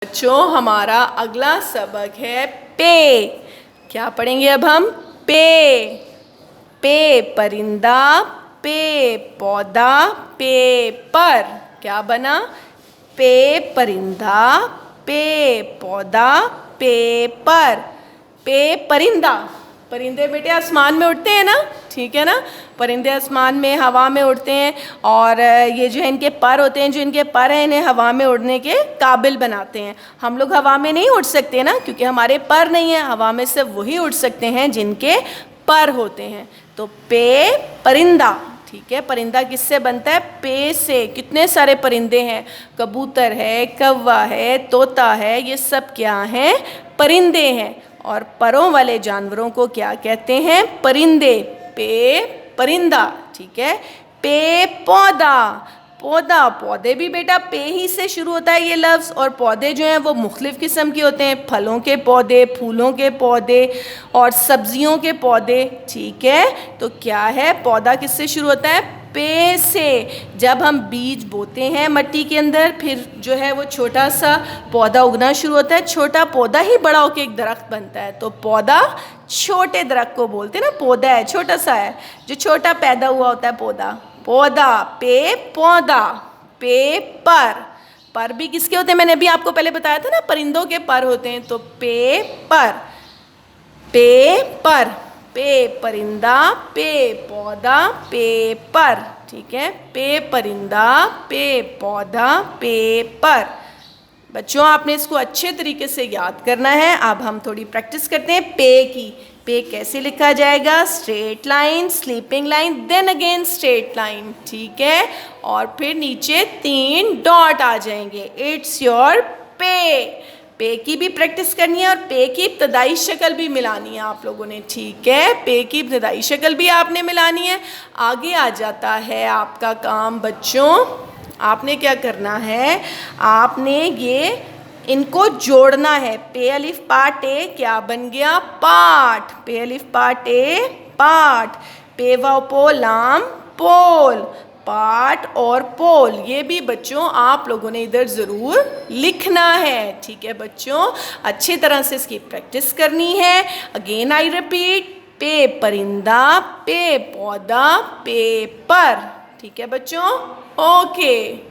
बच्चों हमारा अगला सबक है पे। क्या पढ़ेंगे अब हम? पे। पे परिंदा, पे पौधा, पे पर। क्या बना? पे परिंदा, पे पौधा, पे पर। पे परिंदा। परिंदे बेटे आसमान में उड़ते हैं ना, ठीक है ना। परिंदे आसमान में हवा में उड़ते हैं और ये जो है इनके पर होते हैं, जो इनके पर हैं इन्हें हवा में उड़ने के काबिल बनाते हैं। हम लोग हवा में नहीं उड़ सकते ना, क्योंकि हमारे पर नहीं है। हवा में सिर्फ वही उड़ सकते हैं जिनके पर होते हैं। तो पे परिंदा, ठीक है। परिंदा किससे बनता है? पे से। कितने सारे परिंदे हैं? कबूतर है, कौवा है, तोता है, ये सब क्या हैं? परिंदे हैं। और परों वाले जानवरों को क्या कहते हैं? परिंदे। पे परिंदा, ठीक है। पे पौधा। पौधा, पौधे भी बेटा पे ही से शुरू होता है ये लफ्ज़। और पौधे जो हैं वो मुख्तलिफ़ किस्म के होते हैं, फलों के पौधे, फूलों के पौधे और सब्जियों के पौधे, ठीक है। तो क्या है? पौधा किससे शुरू होता है? पे से। जब हम बीज बोते हैं मट्टी के अंदर, फिर जो है वो छोटा सा पौधा उगना शुरू होता है। छोटा पौधा ही बड़ा होकर एक दरख्त बनता है। तो पौधा छोटे दरख्त को बोलते हैं ना, पौधा है, छोटा सा है, जो छोटा पैदा हुआ होता है पौधा। पौधा, पे पौधा, पे पर भी किसके होते हैं? मैंने अभी आपको पहले बताया था ना, परिंदों के पर होते हैं। तो पे पर, पे पर, पे परिंदा, पे पौधा, पे पर, ठीक है। पे परिंदा, पे पौधा, पे पर। बच्चों आपने इसको अच्छे तरीके से याद करना है। अब हम थोड़ी प्रैक्टिस करते हैं पे की। पे कैसे लिखा जाएगा? Straight line, sleeping line, then again straight line, ठीक है। और फिर नीचे 3 डॉट आ जाएंगे। इट्स योर पे। पे की भी प्रैक्टिस करनी है और पे की इब्तदाई शक्ल भी मिलानी है आप लोगों ने, ठीक है। पे की इब्तदाई शक्ल भी आपने मिलानी है। आगे आ जाता है आपका काम बच्चों। आपने क्या करना है? आपने ये इनको जोड़ना है। पे अलिफ पाट ए क्या बन गया? पाठ। पे अलिफ पाट ए पाठ। पे वाव पो लाम पोल। पाठ और पोल, ये भी बच्चों आप लोगों ने इधर ज़रूर लिखना है, ठीक है बच्चों। अच्छी तरह से इसकी प्रैक्टिस करनी है। अगेन आई रिपीट, पे परिंदा, पे पौधा, पे पर, ठीक है बच्चों। ओके।